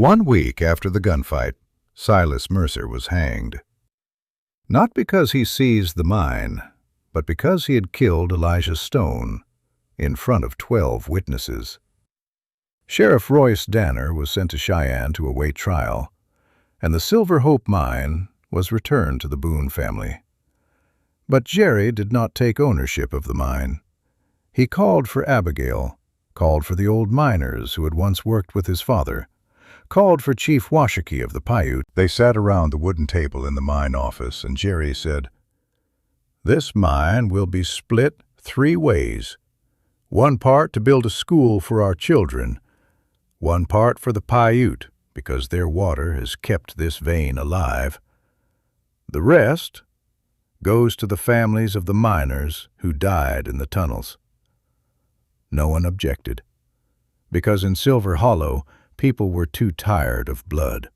1 week after the gunfight, Silas Mercer was hanged. Not because he seized the mine, but because he had killed Elijah Stone in front of 12 witnesses. Sheriff Royce Danner was sent to Cheyenne to await trial, and the Silver Hope mine was returned to the Boone family. But Jere did not take ownership of the mine. He called for Abigail, called for the old miners who had once worked with his father, called for Chief Washakie of the Paiute. They sat around the wooden table in the mine office, and Jere said, "This mine will be split 3 ways. 1 part to build a school for our children, 1 part for the Paiute, because their water has kept this vein alive. The rest goes to the families of the miners who died in the tunnels." No one objected, because in Silver Hollow, people were too tired of blood.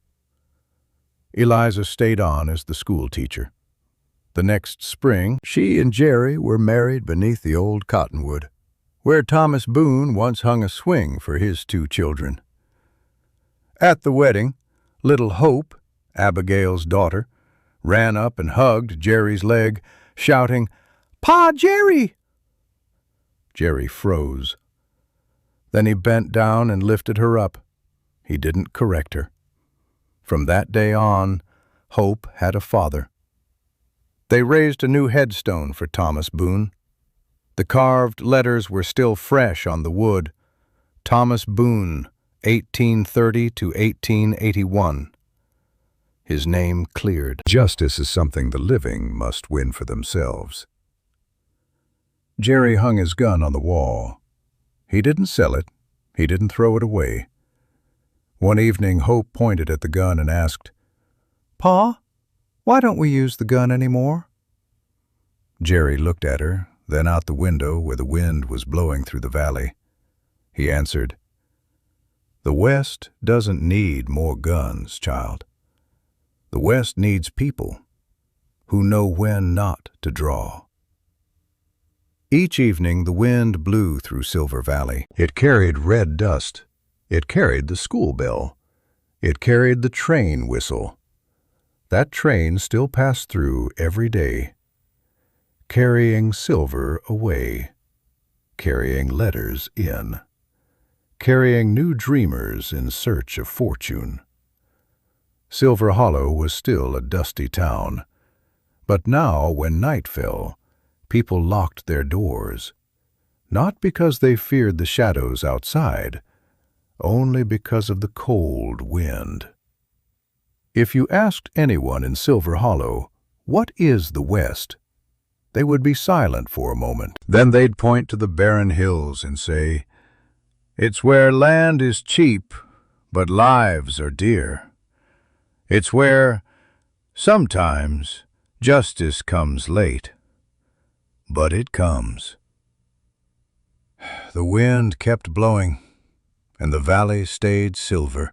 Eliza stayed on as the school teacher. The next spring, she and Jere were married beneath the old cottonwood, where Thomas Boone once hung a swing for his 2 children. At the wedding, little Hope, Abigail's daughter, ran up and hugged Jere's leg, shouting, "Pa, Jere!" Jere froze. Then he bent down and lifted her up. He didn't correct her. From that day on, Hope had a father. They raised a new headstone for Thomas Boone. The carved letters were still fresh on the wood. Thomas Boone, 1830 to 1881. His name cleared. Justice is something the living must win for themselves. Jere hung his gun on the wall. He didn't sell it. He didn't throw it away. One evening, Hope pointed at the gun and asked, "Pa, why don't we use the gun anymore?" Jere looked at her, then out the window where the wind was blowing through the valley. He answered, "The West doesn't need more guns, child. The West needs people who know when not to draw." Each evening, the wind blew through Silver Valley. It carried red dust. It carried the school bell. It carried the train whistle. That train still passed through every day, carrying silver away, carrying letters in, carrying new dreamers in search of fortune. Silver Hollow was still a dusty town, but now, when night fell, people locked their doors, not because they feared the shadows outside, only because of the cold wind. If you asked anyone in Silver Hollow, "What is the West?" they would be silent for a moment. Then they'd point to the barren hills and say, "It's where land is cheap, but lives are dear. It's where, sometimes, justice comes late, but it comes." The wind kept blowing, and the valley stayed silver.